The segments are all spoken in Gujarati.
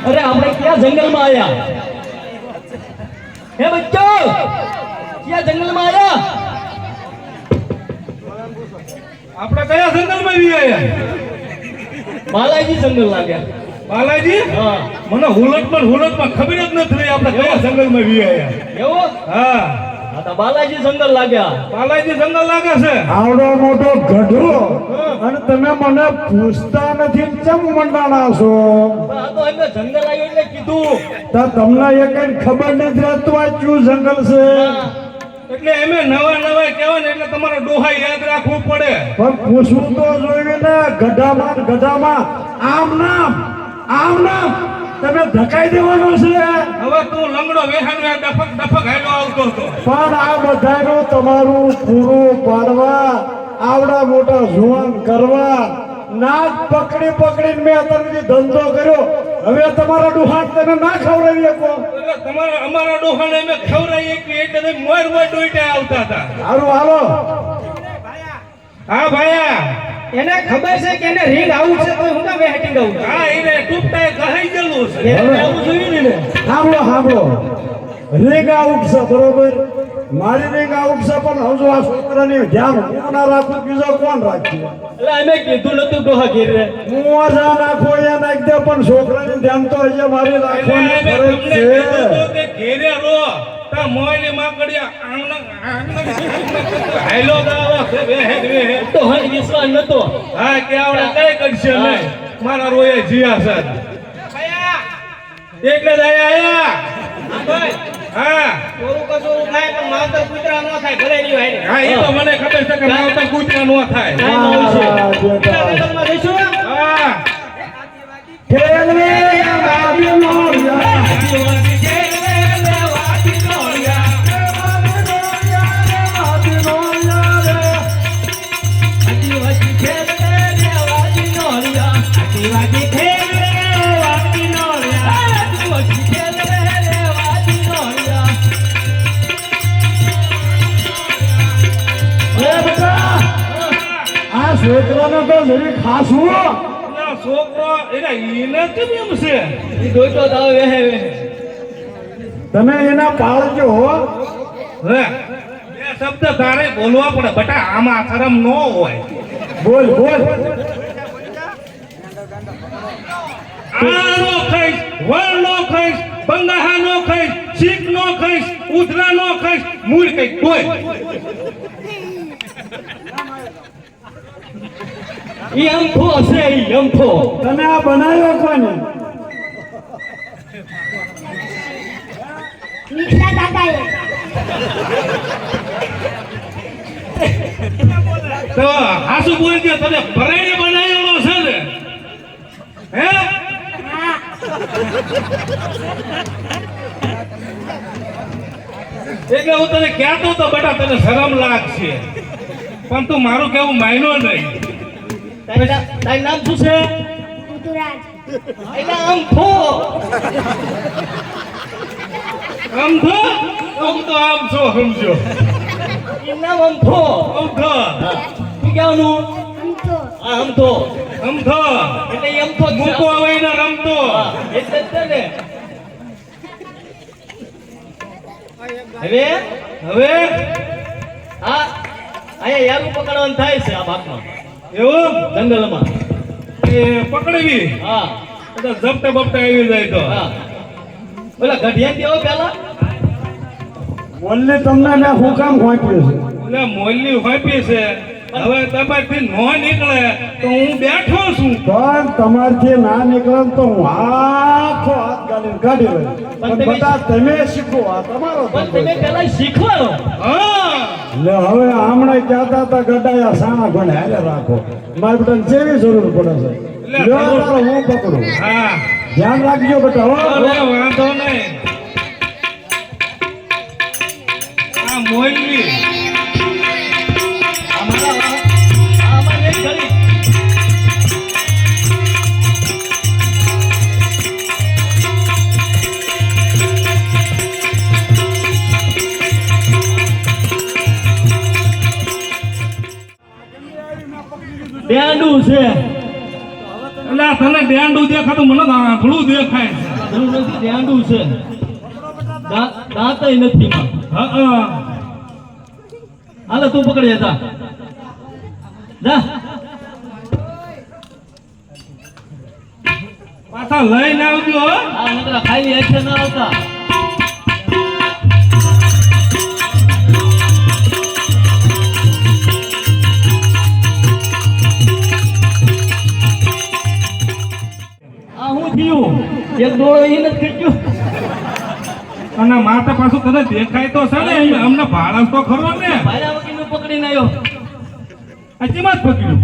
अरे આપણે ક્યાં જંગલમાં આયા હે બચ્ચો ક્યાં જંગલમાં આયા આપણે કયા જંગલમાં વી આયા બાલાજી જંગલ લાગ્યા બાલાજી હા મને હુલતમાં ખબર જ નથી રહી આપણે કયા જંગલમાં વી આયા એવો હા આ તો બાલાજી જંગલ લાગ્યા બાલાજી જંગલ લાગે છે આવડો મોટો ગઢો અને તમે મને પૂછતા નથી કેમ મંડાણા છો આ તો એમને જંગલ આવ્યું એટલે કીધું તો તમને એ કઈ ખબર નથી રહેતું આ કયું જંગલ છે એટલે એમે નવા કહેવાય ને એટલે તમારે ડોહા યાદ રાખવું પડે પણ પૂછવું તો જોઈએ ને ગધામાં આમ નામ તમે ધકાઈ દેવાનો છે હવે તું લંગડો વેહાનો ડફક હાલ્યો આવતો હતો પણ આ બધાનું તમારું પૂરું પાડવા આવડા મોટા જુવાન કરવા નાક પકડીને મેં અત્યારે ધંધો કર્યો હવે તમારા ડુહાટ તમે ના ખવડાવી શકો એટલે તમારે અમારા ડોહાને અમે ખવડાવીએ કે એટલે મોર ડોઈટે આવતા હતા સારું હાલો હા ભાયા એને ખબર છે કે એને રીંગ આવું છે તો હું કામ હેટિંગ આવું હા એને ટૂપટાએ કહાઈ ગયેલું છે એને આવું જોઈએ ને સાંભળો રીંગ આઉટ છે બરોબર મારી રીંગ આઉટ છે પણ હજુ આ છોકરાને ધ્યાન હું ના રાખું બીજો કોણ રાખશે એટલે અમે કીધું નતું ડોહા ઘેર રે હું જા નાખો એ નાખી દે પણ છોકરાને ધ્યાન તો હજી મારી રાખવાની એટલે ફરજ તમને છે કીધું હતું કે ઘેરે રો તા મોયની માકડિયા હાલો દાવા છે વેહે તો હન વિશ્વાસ નતો હા કે આવડે કઈ કરશે નહીં મારા રોયે જીયા છે એટલે જ આયા હા હા એ તો મને ખબર છે કે માવતર કૂતરા નો થાય હા ખેલવે બાબી મોરિયા છોકરાને તો જરી ખાસું છોકરો એને કેમ એમ છે ઈ દોઈતો દાવ વેહે તમે એના પાળજો હો હે બે શબ્દ તારે બોલવા પડે બટા આમાં શરમ ન હોય બોલ આ નો ખાઈશ વળ નો ખાઈશ બંગાહા નો ખાઈશ શીખ નો ખાઈશ ઉધરા નો ખાઈશ મૂળ કઈ કોઈ ઈ અમથો છે ઈ અમથો તમે આ બનાવ્યો કોને મિક્સા દાદાએ તો હાસુ બોલજે તને ભરાઈને બનાવેલો છે ને હે એટલે હું તને કહેતો તો બેટા તને શરમ લાગશે પણ તું મારું કેવું માયનો નહીં તારું નામ શું છે ઋતુરાજ એટલે અમથો સમજો આમ તો આમ છો સમજો ઈ નામ અમથો સમજો શું કહેવાનું અંતો આ અમથો સમજો એટલે ઈ અમથો જ છે. મૂકો આવે ને રમતો હા, એટલે જ છે ને હવે હવે આ અહીંયા યારું પકડવાનું થાય છે આ ભાગમાં એવું જંગલમાં એ પકડવી હા તો ઝપટે બપટે આવી જાય તો હા ઓલા ગઢિયા દેવો પેલા બોલને તમને મેં હું કામ ખોંચ્યું છે એટલે મોલની હોપી છે હવે તમારથી નો નીકળે તો હું બેઠો છું પણ તમારથી ના નીકળે તો હું આખો હાથ ગાડીને કાઢી લઈશ પણ તમે- બટા તમે શીખો આ તમારો પણ ધંધો તમે છે. પેલા શીખવાડો હા એટલે હવે હમણાં કહેતા હતા ગડાયા સાણા ભણે હાલે રાખો મારી બેટાને જેવી જરૂર પડે છે લ્યો તારો હું પકડું હા ધ્યાન રાખજો બેટા હો અરે વાંધો નહીં આ મોલની આમાં એક ઘડી ડેંડું છે એટલે તને ડેંડું દેખાતું મને આંખડું દેખાય છે વાંદરું નથી રેંડું છે દાંતય નથી માં હા હાલે તું પકડી જા જા પાછા લઈને આવજો હો. આ નકરા ખાલી હેઠે ન આવતા આ હું થયું એક ડોળો ઈ નથી ખેંચ્યો અને માથે પાછું તને દેખાય તો છે ને અમને ભાળસ તો ખરો ને ભાઈલા વકીલનું પકડીને આવ્યો હજીમાં જ પકડ્યું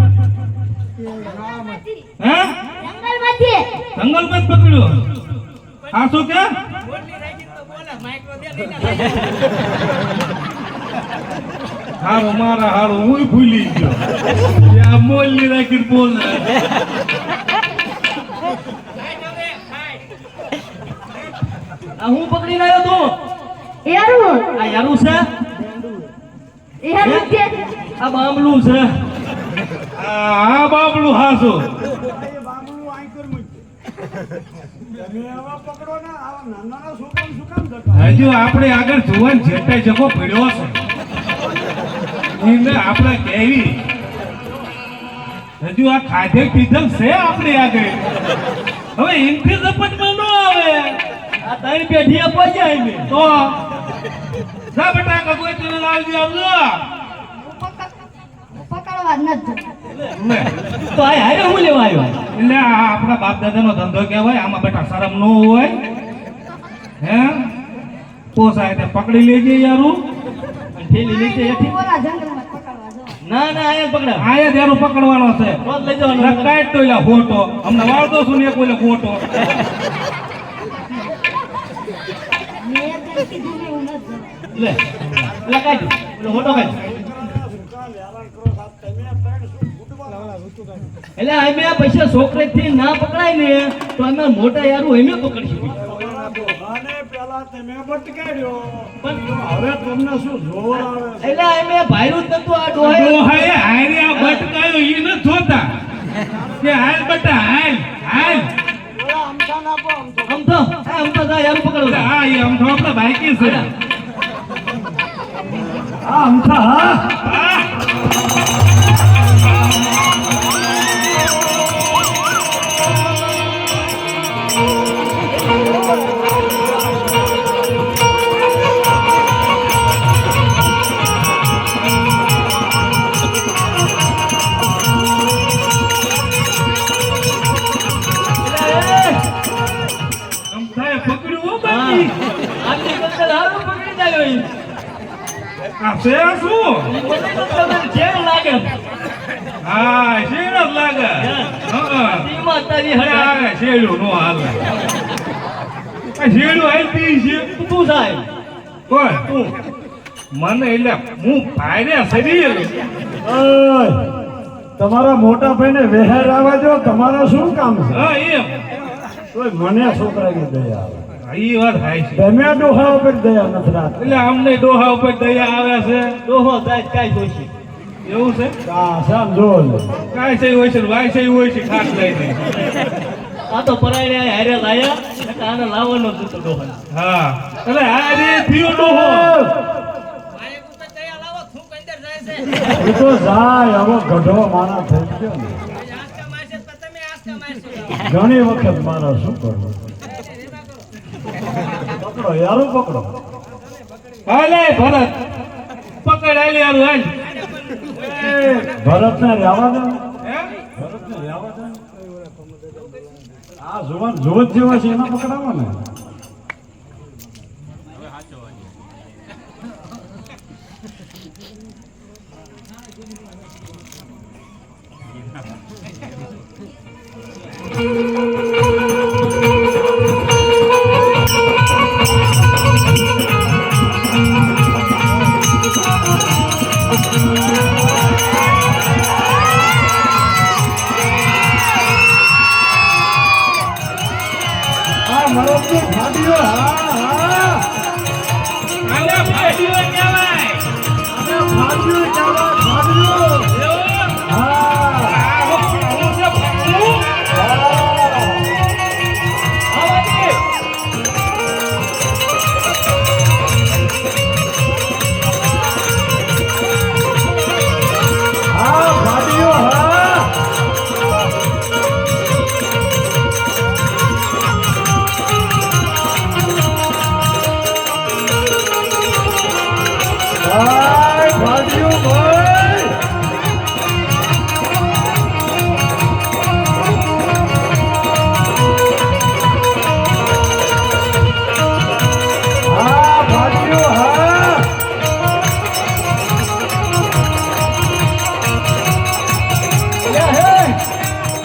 હે જંગલમાંથી જંગલમાં જ પકડ્યું આ શું કે હારું મારા હારું હું ભૂલી ગયો આ મોલની રાખીને બોલ આ હું પકડીને આવ્યો તું એરું આ યારું છે એરું છે આ બામલું છે આ બાબલું હાસું હજુ આપણે આગળ જુવાન જેટલા જગો પડ્યો છે એને આપણે કેવી હજુ આ ખાધે પીધલ છે આપણે આગળ હવે એમથી ઝપટમાં ન આવે આ ત્રણ પેઢી પહોંચ્યા એમ તો જા બેટા કગોઈ તું લાવજી આવજો પકડવા નથી લે તો આ હારે હું લેવા આવ્યો એટલે આ આપણા બાપ દાદાનો ધંધો કહેવાય આમાં બેટા શરમ ન હોય હે પોસાય તે પકડી લેજે યારું અને થેલી નીચે હેઠી ઓલા જંગલમાં પકડવા જવા ના ના આયા પકડા આયા ત્યારું પકડવાનો છે રોજ લઈ જવાનો કાઢ તો એલા ફોટો અમને વાળતો છું ને એક ઓલે ફોટો મેં એક જણ કીધું ને હું નથી જવા લે એટલે કાઢ એટલે ફોટો કાઢ એટલે અમે પૈસા છોકરે થી ના પકડાય ને તો અમે મોટા યારું અમે પકડીશું પેલા તમે બટકાડ્યો પણ હવે તમને શું જોર આવે એટલે અમે ભાયરું જ નતું આ ડોહે ડોહાએ હારે આ બટકાયો ઈ ન જોતા કે હાલ બટા હાલ હાલ આમ તો જા યારું પકડો જા. હા ઈ આમ તો આપણા બાઈકી છે આ અમથા હા અમથાએ પકડ્યું હો હા. બાકી આટલી ગંદલ હારું પકડી જાય ઈ. આ છે શું ઈ મને તો તમને ઝેર લાગે હા શેર જ લાગે હા ઈમાં તારી અરે હડા આ શેરડું નો હાલે આ શેરડું હાલતી છે તું સાહેબ કોણ તું મને એટલે હું ભાઈને શરીર ઓય, તમારા મોટા ભાઈને વહેર આવવા જો તમારે શું કામ છે હા એમ તોય મને છોકરાની દયા આવે ઈ વાત થાય છે તમે ડોહા ઉપર દયા નથી રાખતા એટલે અમને ડોહા ઉપર દયા આવે છે ડોહો જાય કાંઈ જોઈશે એવું છે આ સામ જો લે. કાંઈ સહી હોય છે વાય સહી હોય છે ખાસ લઈને આ તો પરાયણે હારે લાયા એટલે આને લાવવાનો જ હતો ડોહો હા એટલે આ રે થયો ડોહો એ તો જાય હવે ગઢો માણા થઈ ગયો ને ઘણી વખત મારા શું કરવું પકડો યારું પકડો હાલે ભરત પકડ આલી હારું હાલ ભરતને રહેવા દે હે ભરતને રહેવા દે આ જુવાન જુવત જેવા છે એના પકડાવા ને આ મરદની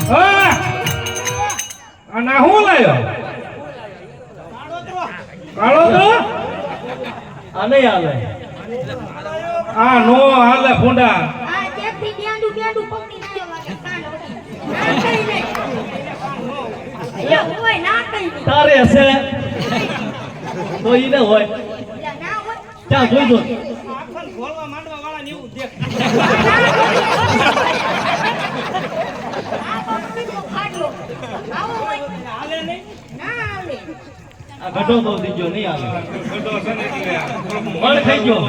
હા અને આ હું લાયો કાળો તો આ નહીં હાલે આ નો હાલે ફોંડા આ ત્યાંથી બ્યાંડું બ્યાંડું પકડી ના વાગે કાન ઓડી. ના કઈ નહીં. અહીંયા હોય ના કઈ નહીં. તારે હશે તો ઈ ન હોય એટલે ના હોય. ક્યાં જોઈજો આ પકડી તો ખાડો. આવો હોય. ના હાલે. આ ગઢો તો દીજો નહીં હાલે ગઢો છે ને એટલે મણ ખાઈ ગયો.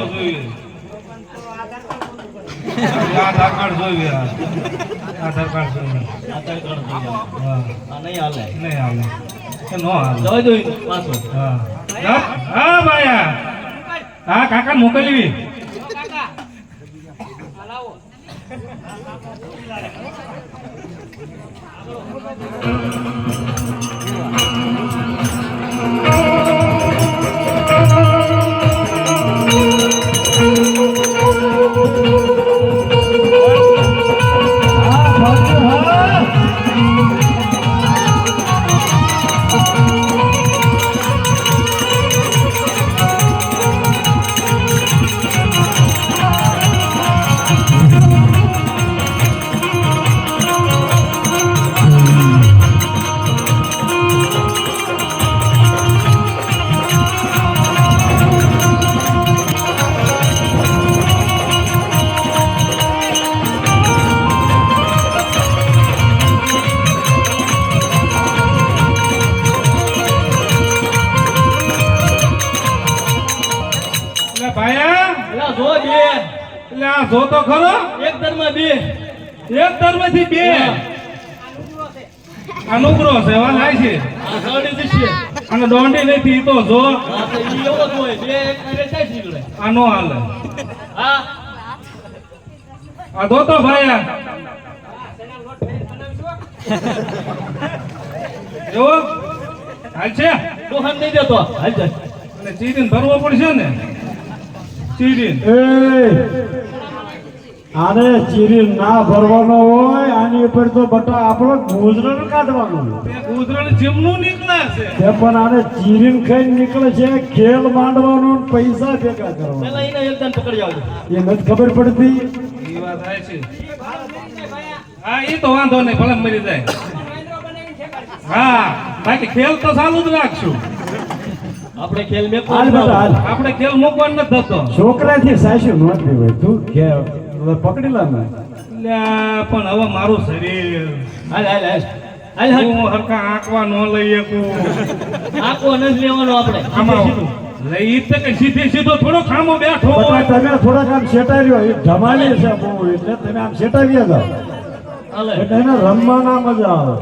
આધાર કાર્ડ જોઈએ આધાર કાર્ડ જોઈએ આ તારે ગઢો થઈ જાય. હા આ નહીં હાલે નહીં હાલે કે નો હાલે જવા દો ઈ પાછો હા હા ભાયા હા કાકા મોકલવી ભાયા એલા જો બે એટલે આ જો તો ખરો એક દરમાં બે એક ધર્મથી બે અનુગ્રહ છે એવા લાય છે આ સડી દિશે અને દોંડી નથી ઈ તો જો આ તો ઈ એવો જ હોય બે એક કરે થાય નીકળે આનો હાલે હા આ જો તો ભાયા એવો હાલ છે દોહન નહીં દેતો હાલ જાય અને ચીરીને ધરવો પડશે ને ચીરીને એ આને ચીરી ના ભરવાનો હોય આની ઉપર તો બટા આપણો ગુજરાન કાઢવાનું તે ગુજરાત જીમનું નીકળે છે તે પણ આને ચીરીને ખાઈને નીકળે છે ખેલ માંડવાનો ને પૈસા ભેગા કરવાના પેલા એને એકદમ પકડી આવજો એ નથી ખબર પડતી એ વાત થાય છે હા એ તો વાંધો નહીં ભલે મરી જાય હા બાકી ખેલ તો ચાલુ જ રાખશું આપણે ખેલ મેં હાલ બેટા હાલ આપણે ખેલ મૂકવાનું નથી થતો છોકરાથી સાસુ નોંધવી હોય તું કે પકડી લે ને લ્યા, પણ હવે મારું શરીર હાલ હાલ હાલ હાલ હાલ હું હરખા આંકવા ન લઈ શકું આખો નથી લેવાનો આપણે આમાં લઈ તો કે સીધે સીધો થોડો ખામો બેઠો બટા હોય તમે થોડાક આમ સેટાર્યો એ ધમાલી છે બહુ એટલે તમે આમ સેટાવ્યા જાઓ હાલે એટલે એને રમવાના મજા આવે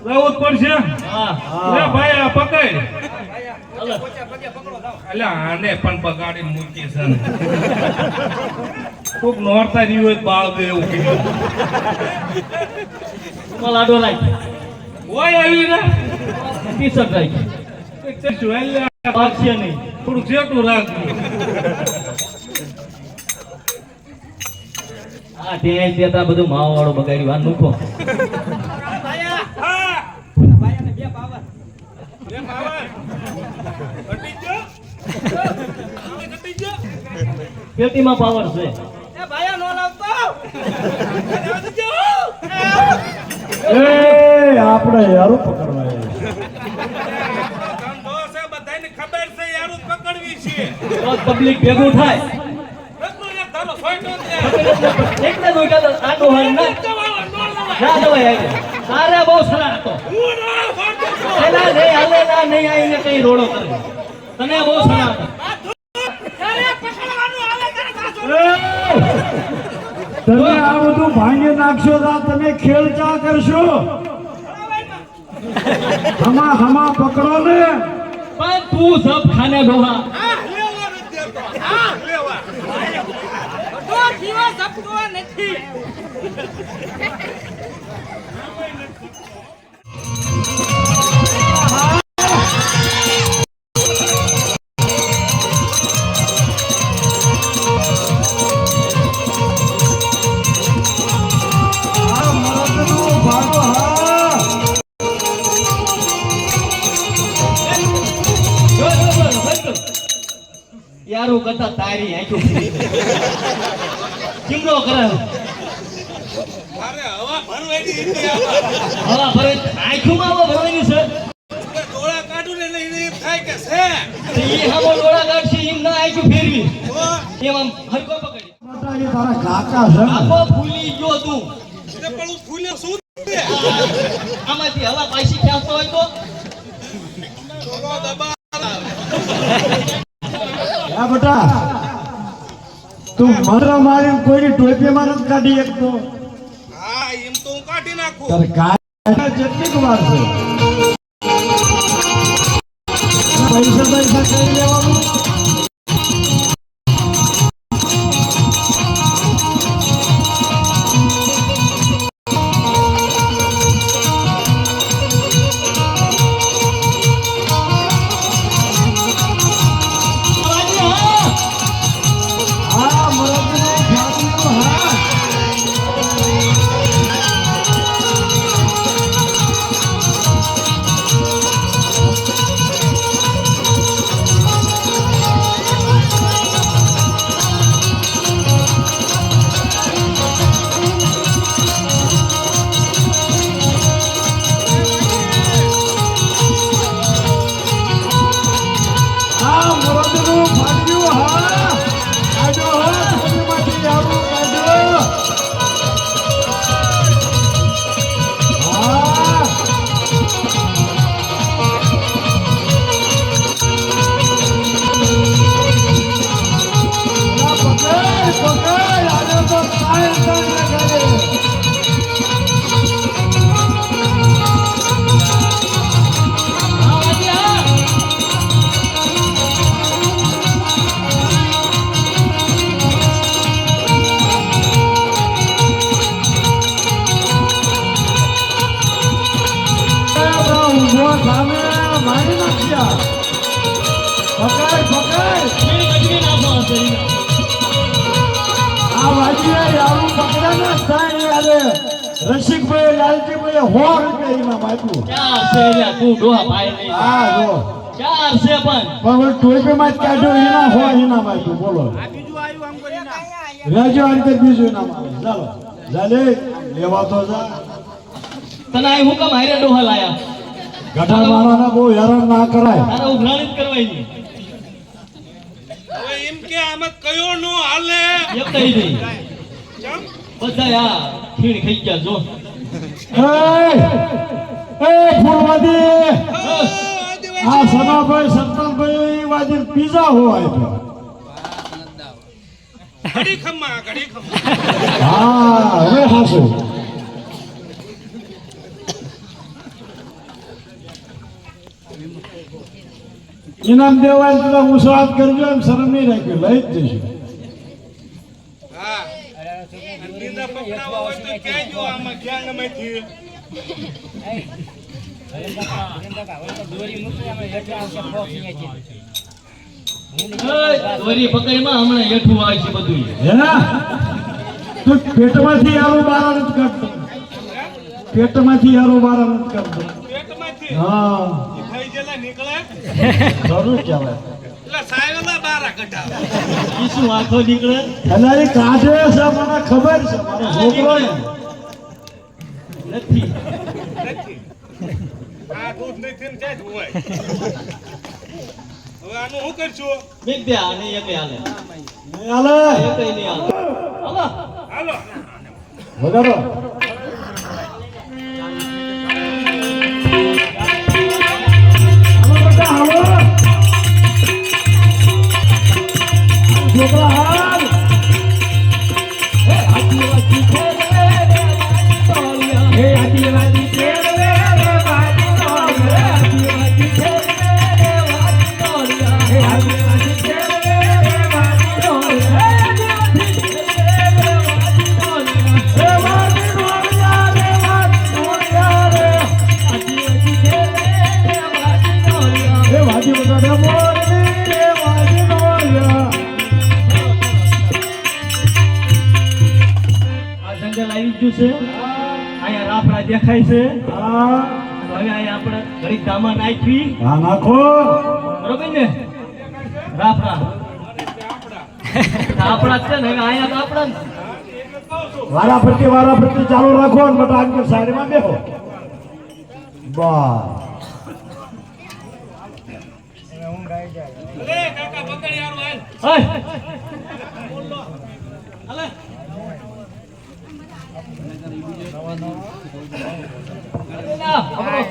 જવું જ પડશે હા લે ભાઈ આ પકડ હાલે અલ્યા આને પણ બગાડીને મૂકી છે ને. કોક નોરતા રહ્યું હોય તો બાળ દે એવું કીધું તું લાડો રાખ હોય આવી ને ટી શર્ટ રાખ શું અલ્યા પાકશે નહીં થોડુંક જેટલું રાખવું હા ત્યાં દેતા બધું માવા વાળું બગાડ્યું આ નુખો પેટીમાં પાવર છે એ આપણે યારું પકડવા બધાને ખબર છે યારું પકડવી છે તો પબ્લિક ભેગું થાય એટલે તો કહેતો આ ડોહાન ના જવાય આજે તારે બહુ સલાહ હતો એલા નહીં હાલે ના નહીં આવીને કઈ રોડો કરે તને બહુ સલાહ હતો તમે આ બધું ભાંગી નાખશો તો આ તમે ખેલ ચા કરશો હમા હમા પકડો ને પણ તું સબ ખાને ડોહા આ મરદનો ભાગો કરતા તારી આંખો ચીમડો કરે અરે હવા ભરવાની હતી હવા ભરે આંખોમાં હવા ભરવાની છે ડોળા કાઢું ને લઈને એમ થાય કે છે તો ઈ હામો ડોળા કાઢશે એમ ના આંખો ફેરવી એમ આમ હરકો પકડી મોટા એ તારા કાકા છે ને? આખો ફૂલી ગયો તું એટલે પણ હું ફૂલ્યો શું છે આમાંથી હવા પાછી ખેંચતો હોય તો ડોળો દબા હા બેટા તું મંત્ર મારીને કોઈની ટોપીમાં નથી કાઢી શકતો હા એમ તો હું કાઢી નાખું તારે ગાય જેટલી વાર છે પૈસા કરી લેવાનું હા મરદને ખ્યાતિનો હા આ મરદનું ભાગ્યું હા કાઢો હા ટોપીમાંથી આવું કાઢો હા પકડ પકડ આજે તો કાય કાય કરે ઊંઘો સામે મારી નાખ્યા પકડ પકડ આ વાજીએ યારું પકડ્યા ને સાઈ યારે રસિકભાઈ લાલજીભાઈ 100 રૂપિયા ઇનામ આપ્યું ચાર છે લ્યા, તું ડોહા ભાઈ નહીં હા જો ચાર છે પણ પણ ટોપીમાં જ કાઢ્યો ઇનામ 100 ઇનામ આપ્યું બોલો રેજો આ રીતે બીજું ઇનામ આવે ચાલો ચાલે લેવા તો જા તને આ હું કામ હારે ડોહા લાયા ગઢા મારાના બહુ હેરાન ના કરાય તારા ઉઘરાણી જ કરવાય નહીં હવે એમ કે આમાં કયો નો હાલે એક કહી દઈ ચમ બધા આ ખીણ ખાઈ ગયા જો એ ફૂલવાદી આદિવાસી આ સનાભાઈ સત્તનભાઈ વાજી પીઝા હોય ઘડી ખમ્મા હા હવે હાસો ઇનામ દેવાય તો મુસાફત કરજો એમ શરમ નહીં રાખ્યું લઈ જ જઈશું હા નીંદા પકડાવા હોય તો ક્યાં જો આમાં ક્યાં ગમેથી દોરી પકડીમાં હમણાં હેઠું આવે છે બધું હે તું પેટમાંથી આરો બાર નથી કરતો પેટમાંથી આરો બાર નથી કરતો પેટમાંથી હા થઈ ગયેલા નીકળે જરૂર કહેવાય એટલે સાયલા બારા કઢાવે ઈ શું આંખો નીકળે એટલે એ કાઢે છે મને ખબર છે મારો છોકરો ને નથી આ દૂધ નથી ને ક્યાં જ હોય હવે આનું શું કરશું મેં દે આ નહીં એકે હાલે નહીં હાલે એકે નહીં હાલે હાલો હાલો વગાડો હાલો બેટા હાલો છોકરા હાલ આદિવાસી ખેલે રે વાજી તોળિયા હે આદિવાસી ખેલ રે વાજી તોળિયા આદિવાસી ખેલે રે વાજી તોળિયા હે આદિવાસી ખેલ રે વાજી તોળિયા આદિવાસી ખેલે રે વાજી તોળિયા રે વાજી નોળિયા રે વાજી નોળિયા રે આદિવાસી ખેલે રે વાજી તોળિયા રે વાજી બધા મોરલી રે વાજી નોળિયા આ જંગલ આવી ગયું છે અહીંયા રાફડા દેખાય છે હા તો હવે અહીંયા આપણે ઘડી દામા નાખવી હા નાખો બરોબર ને રાફડા આપણા જ છે ને હવે અહીંયા તો આપણા જ. વારા ફરતી ચાલુ રાખો ને બટા આગળ સાઈડમાં બેહો બસ ઓય. હાલે. અલે ના, હમણાં.